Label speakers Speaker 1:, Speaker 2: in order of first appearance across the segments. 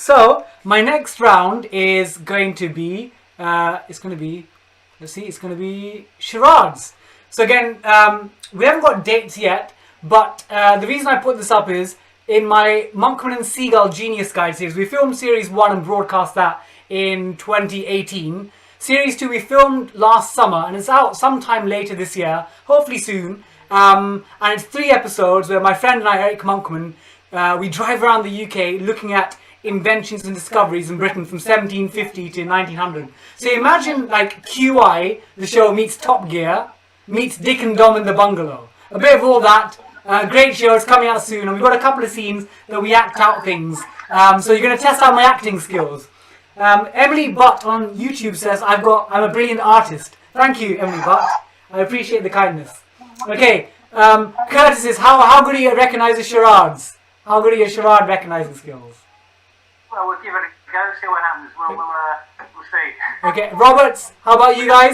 Speaker 1: So my next round is going to be it's going to be charades. So again, we haven't got dates yet, but the reason I put this up is in my Monkman and Seagull Genius Guide series. We filmed series 1 and broadcast that in 2018. Series 2 we filmed last summer and it's out sometime later this year, hopefully soon. And it's 3 episodes where my friend and I, Eric Monkman, we drive around the UK looking at inventions and discoveries in Britain from 1750 to 1900. So imagine like QI, the show, meets Top Gear, meets Dick and Dom in the Bungalow. A bit of all that. Great show, it's coming out soon, and we've got a couple of scenes that we act out things. So you're going to test out my acting skills. Emily Butt on YouTube says I'm a brilliant artist. Thank you, Emily Butt. I appreciate the kindness. Okay, Curtis says, how good are you at recognising charades? How good are your charade recognizing skills?
Speaker 2: Well, we'll give it a go, see what happens. We'll see.
Speaker 1: Okay, Roberts, how about you guys?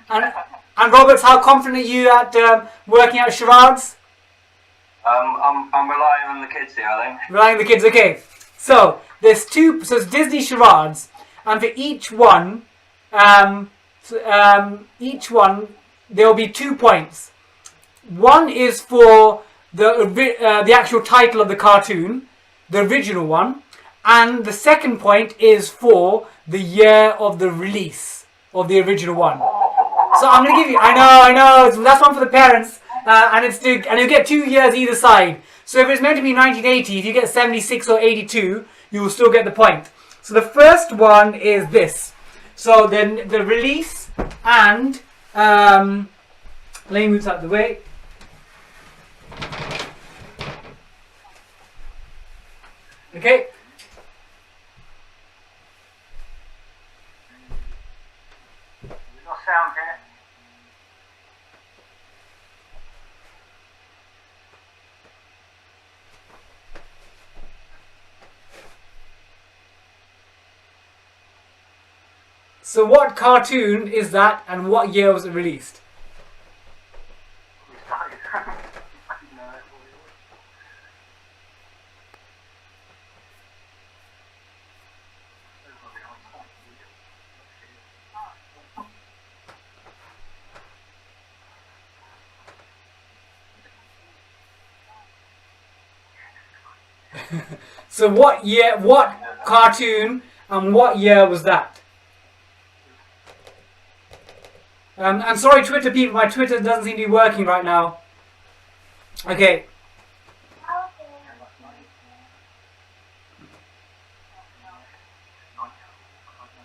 Speaker 1: And Roberts, how confident are you at working out charades?
Speaker 3: I'm relying on the kids here, I think.
Speaker 1: Relying on the kids, okay. So there's two. So it's Disney charades, and for each one, there will be 2 points. One is for the actual title of the cartoon, the original one, and the second point is for the year of the release of the original one. So I'm going to give you. I know. That's one for the parents, and you get 2 years either side. So if it's meant to be 1980, if you get 76 or 82, you will still get the point. So the first one is this. So then the release and let me move out of the way. Okay.
Speaker 2: We've got sound here.
Speaker 1: So what cartoon is that, and what year was it released?
Speaker 2: We started.
Speaker 1: So what cartoon and what year was that? I'm sorry, Twitter people, my Twitter doesn't seem to be working right now. Okay.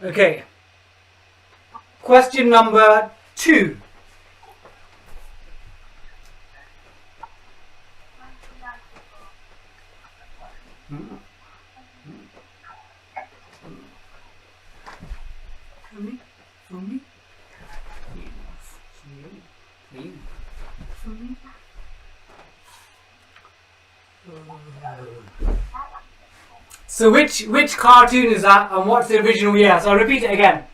Speaker 1: Okay. Question number 2. So which cartoon is that, and what's the original year? So I'll repeat it again.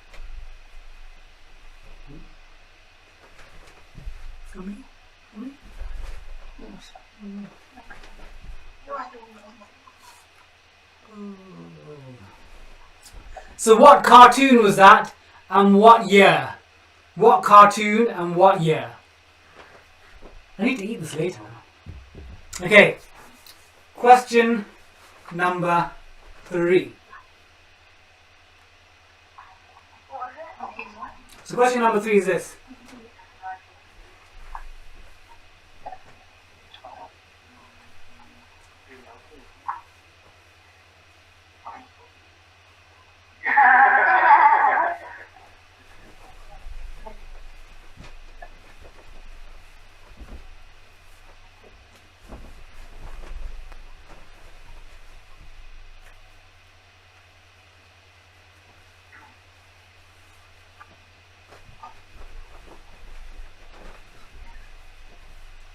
Speaker 1: So what cartoon was that, and what year? What cartoon and what year? I need to eat this later. Okay. Question number 3. So question number 3 is this.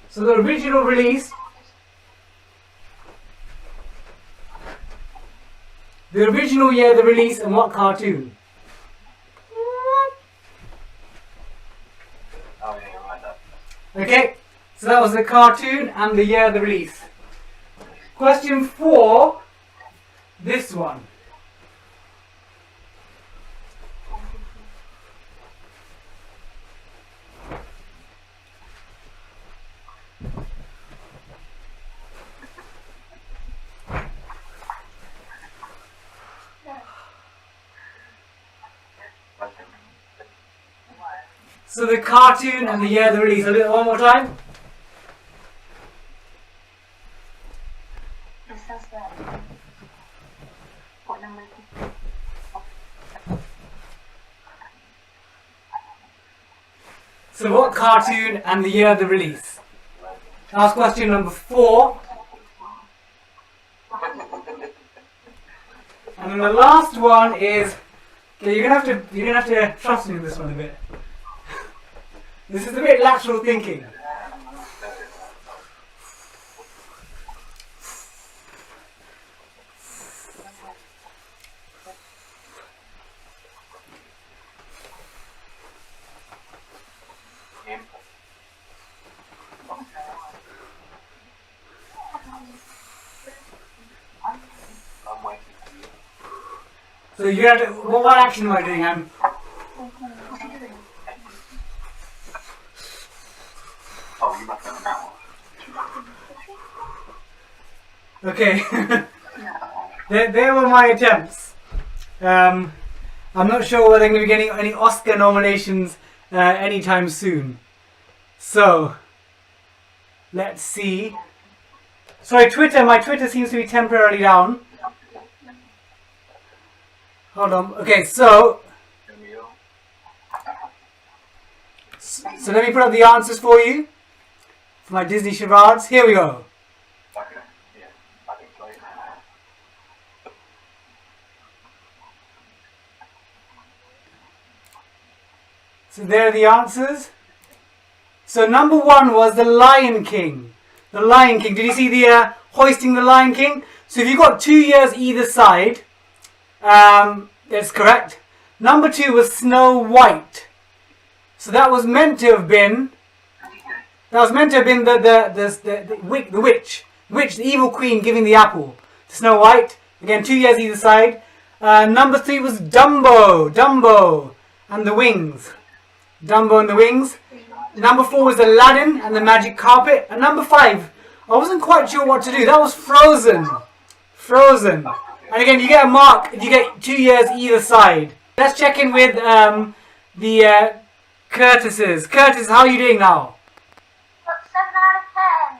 Speaker 1: So the original release, the original year, the release, and what cartoon? Okay, so that was the cartoon and the year of the release. Question 4, next one. So the cartoon and the year of the release. I'll do it one more time. So what cartoon and the year of the release? Last question number 4. And then the last one is, okay, you're gonna have to trust me with this one a bit. This is a bit lateral thinking. So you have to, what action am I doing? Okay, there were my attempts. I'm not sure whether I'm going to be getting any Oscar nominations anytime soon. So, let's see. Sorry, Twitter, my Twitter seems to be temporarily down. Hold on. Okay, so let me put up the answers for you for my Disney charades. Here we go. So there are the answers. So number 1 was The Lion King. The Lion King. Did you see the hoisting the Lion King? So if you've got 2 years either side, that's correct. Number 2 was Snow White. So that was meant to have been the witch, the evil queen giving the apple to Snow White. Again, 2 years either side. Number 3 was Dumbo and the Wings. Dumbo and the Wings. Number 4 was Aladdin and the Magic Carpet. And number 5, I wasn't quite sure what to do. That was Frozen. And again, you get a mark if you get 2 years either side. Let's check in with the Curtises. Curtis, how are you doing now?
Speaker 4: 7 out of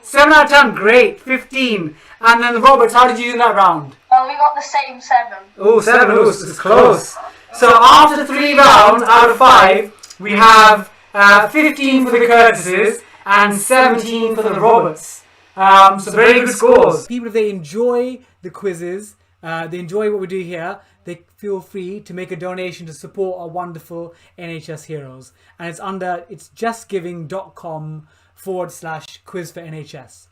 Speaker 4: 10.
Speaker 1: 7 out of 10, great. 15. And then Roberts, how did you do in that round?
Speaker 4: Well, we got the same 7.
Speaker 1: Oh, 7. Oh, it's close. So after 3 rounds out of 5, we have 15 for the Curtises and 17 for the Roberts. So very good scores. People, if they enjoy the quizzes, they enjoy what we do here, they feel free to make a donation to support our wonderful NHS heroes. And it's justgiving.com/quiz for NHS.